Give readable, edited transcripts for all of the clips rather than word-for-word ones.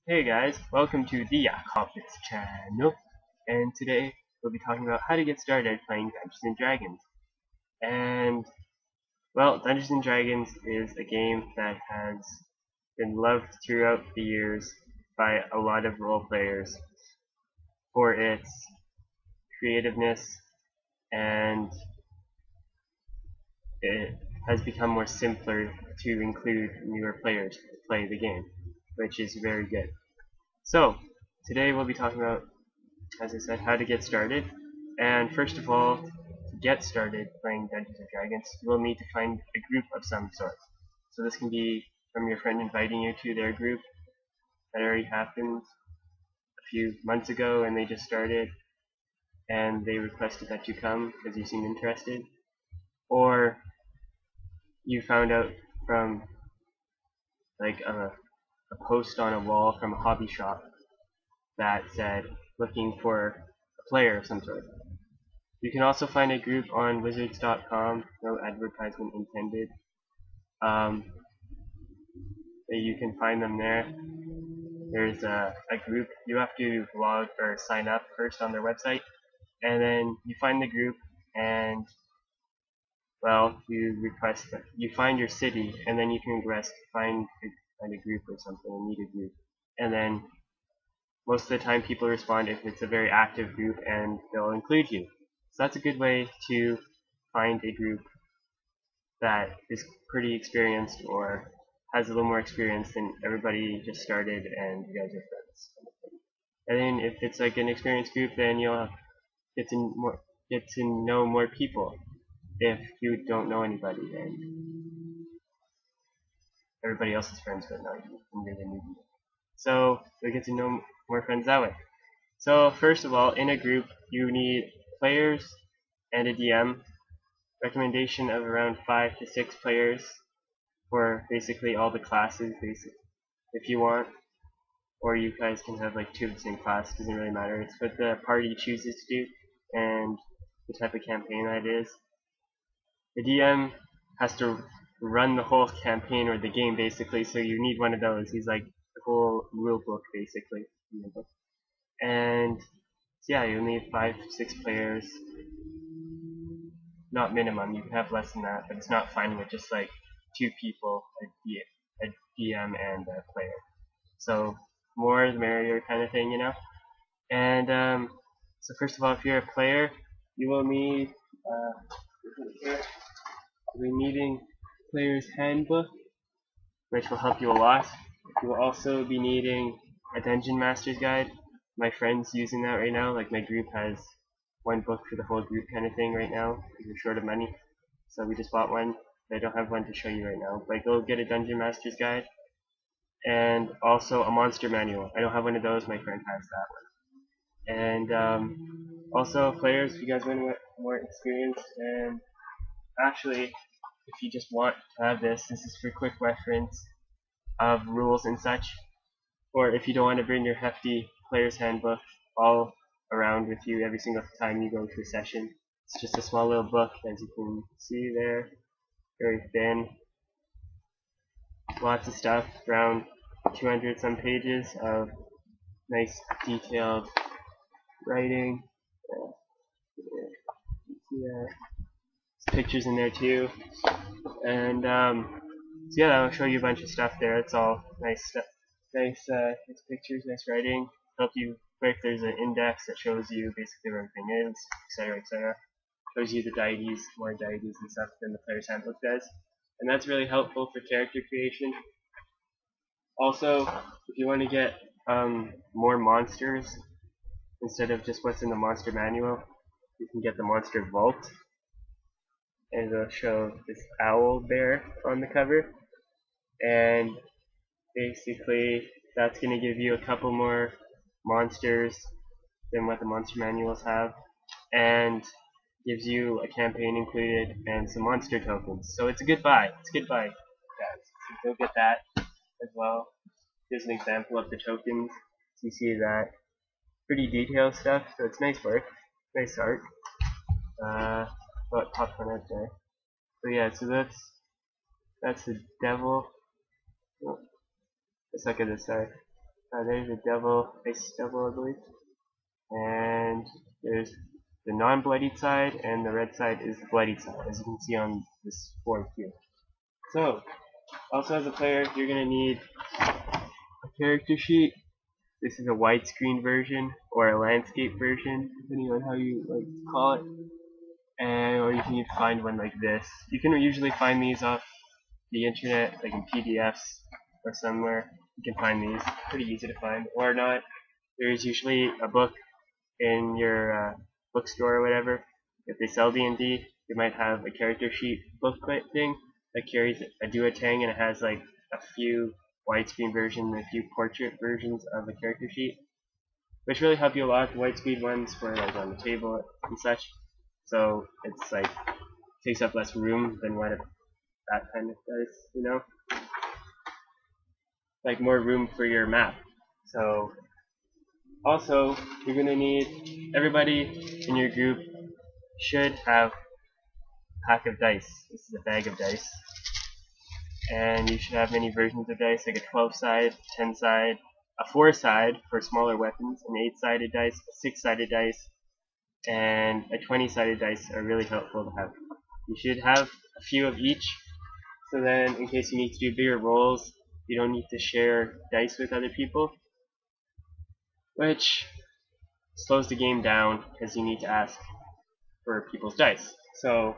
Hey guys, welcome to the Compendium channel, and today we'll be talking about how to get started playing Dungeons and Dragons. And, well, Dungeons and Dragons is a game that has been loved throughout the years by a lot of role players for its creativeness, and it has become more simpler to include newer players to play the game, which is very good. So, today we'll be talking about, as I said, how to get started. And first of all, to get started playing Dungeons and Dragons, you will need to find a group of some sort. So this can be from your friend inviting you to their group. That already happened a few months ago and they just started and they requested that you come because you seem interested. Or you found out from like a post on a wall from a hobby shop that said looking for a player of some sort. You can also find a group on wizards.com, no advertisement intended. You can find them there. There's a group. You have to log or sign up first on their website, and then you find the group, and well, you find your city, and then you can find a group or something, and meet a group, and then most of the time people respond if it's a very active group, and they'll include you. So that's a good way to find a group that is pretty experienced or has a little more experience than everybody just started and you guys are friends. And then if it's like an experienced group, then you'll get to know more people. If you don't know anybody and everybody else is friends but not you, and you're the newbie. So you'll get to know more friends that way. So first of all, in a group you need players and a DM. Recommendation of around 5 to 6 players for basically all the classes, if you want. Or you guys can have like 2 of the same class, doesn't really matter. It's what the party chooses to do and the type of campaign that is. The DM has to run the whole campaign or the game basically, so you need one of those. He's like the whole rule book basically. And so yeah, you'll need 5 to 6 players. Not minimum, you can have less than that, but it's not fine with just like 2 people, a DM and a player. So more the merrier kind of thing, you know. And so first of all, if you're a player, you will need you'll be needing player's handbook, which will help you a lot. You will also be needing a dungeon master's guide. My friend's using that right now. Like my group has one book for the whole group kind of thing right now because we're short of money. So we just bought one. I don't have one to show you right now, but go get a dungeon master's guide. And also a monster manual. I don't have one of those, my friend has that one. And also players, if you guys want more experience, and actually if you just want to have this is for quick reference of rules and such. Or if you don't want to bring your hefty player's handbook all around with you every single time you go to a session. It's just a small little book, as you can see there, very thin. Lots of stuff, around 200 some pages of nice detailed writing. Yeah, pictures in there too. And so yeah, I'll show you a bunch of stuff there. It's all nice stuff, nice pictures, nice writing. Help you quick. There's an index that shows you basically where everything is, etc., etc. Shows you the deities, more deities and stuff than the player's handbook does, and that's really helpful for character creation. Also, if you want to get more monsters instead of just what's in the monster manual, you can get the monster vault, and it'll show this owl bear on the cover, and basically that's going to give you a couple more monsters than what the monster manuals have, and gives you a campaign included and some monster tokens. So it's a good buy. It's a good buy, guys. So go get that as well. Here's an example of the tokens. So you see that pretty detailed stuff. So it's nice work, nice art. Oh, it popped one out there. So yeah, so that's the devil. Oh, let's look at this side. There's a devil, ice devil, I believe. And there's the non-bloodied side, and the red side is the bloodied side, as you can see on this board here. So, also as a player, you're going to need a character sheet. This is a widescreen version, or a landscape version, depending on how you like to call it. And or you can find one like this. You can usually find these off the internet, like in PDFs or somewhere. You can find these, pretty easy to find, or not. There's usually a book in your bookstore or whatever. If they sell D&D, you might have a character sheet booklet thing that carries a duotang, and it has like a few widescreen versions and a few portrait versions of the character sheet, which really help you a lot. The widescreen ones for like on the table and such, so it's like takes up less room than what that kind of does, you know, like more room for your map. So also you're gonna need, everybody in your group should have a pack of dice. This is a bag of dice. And you should have many versions of dice, like a 12-side, 10-side, a 4-side for smaller weapons, an 8-sided dice, a 6-sided dice, and a 20-sided dice are really helpful to have. You should have a few of each, so then in case you need to do bigger rolls, you don't need to share dice with other people, which slows the game down because you need to ask for people's dice. So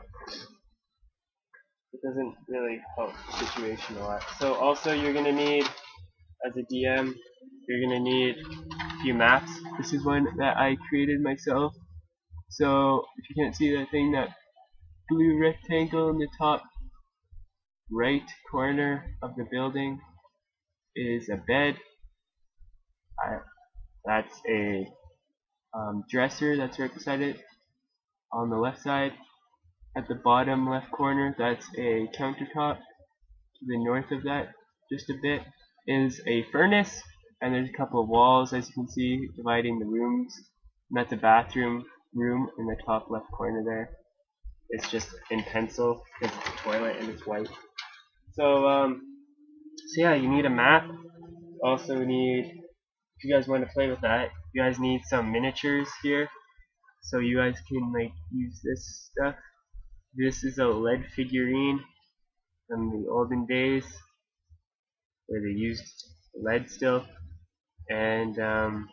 it doesn't really help the situation a lot. So also you're going to need, as a DM, you're going to need a few maps. This is one that I created myself. So if you can't see that thing, that blue rectangle in the top right corner of the building is a bed. That's a dresser that's right beside it on the left side. At the bottom left corner, that's a countertop. To the north of that, just a bit, is a furnace, and there's a couple of walls, as you can see, dividing the rooms. And that's a bathroom room in the top left corner there. It's just in pencil because it's a toilet and it's white. So yeah, you need a map. Also need, if you guys want to play with that, you guys need some miniatures here, so you guys can like use this stuff. This is a lead figurine from the olden days where they used lead still, and so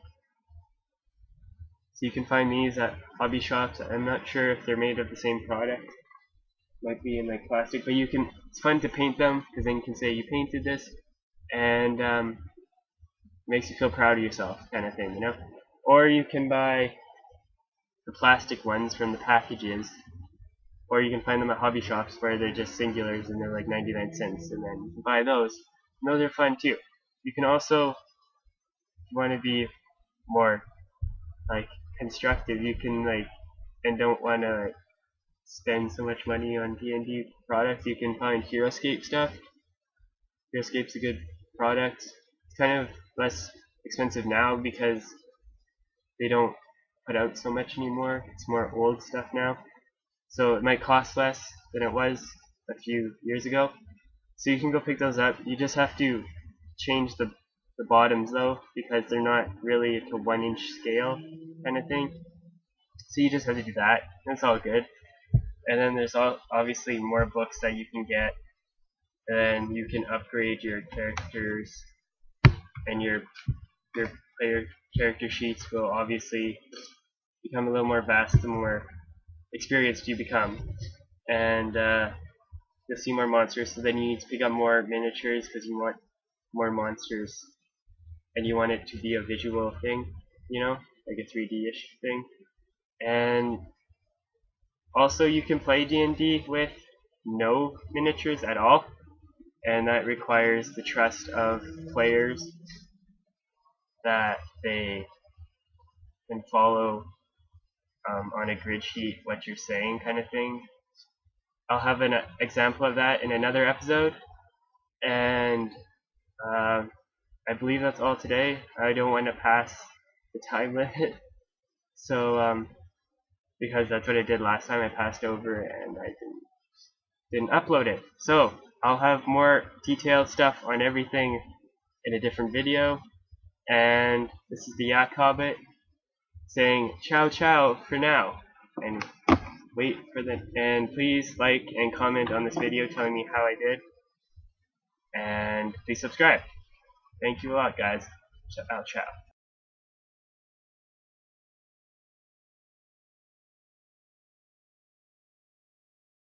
you can find these at hobby shops. I'm not sure if they're made of the same product. Might be in like plastic, but you can. It's fun to paint them because then you can say you painted this, and makes you feel proud of yourself, kind of thing, you know. Or you can buy the plastic ones from the packages. Or you can find them at hobby shops where they're just singulars and they're like 99 cents, and then you can buy those. And those are fun too. You can also, if you want to be more like constructive, you can like, and don't want to spend so much money on D&D products, you can find Heroescape stuff. Heroescape's a good product. It's kind of less expensive now because they don't put out so much anymore. It's more old stuff now. So it might cost less than it was a few years ago. So you can go pick those up. You just have to change the bottoms though, because they're not really to 1-inch scale kind of thing. So you just have to do that. That's all good. And then there's obviously more books that you can get. And then you can upgrade your characters, and your player character sheets will obviously become a little more vast the more experienced you become, and you'll see more monsters. So then you need to pick up more miniatures because you want more monsters, and you want it to be a visual thing, you know, like a 3D-ish thing. And also you can play D&D with no miniatures at all, and that requires the trust of players that they can follow on a grid sheet what you're saying, kind of thing. I'll have an example of that in another episode, and I believe that's all today. I don't want to pass the time limit, so because that's what I did last time. I passed over and I didn't upload it. So I'll have more detailed stuff on everything in a different video. And this is the Yak Hobbit saying ciao ciao for now. And wait for the, and please like and comment on this video telling me how I did. And please subscribe. Thank you a lot, guys. Ciao ciao.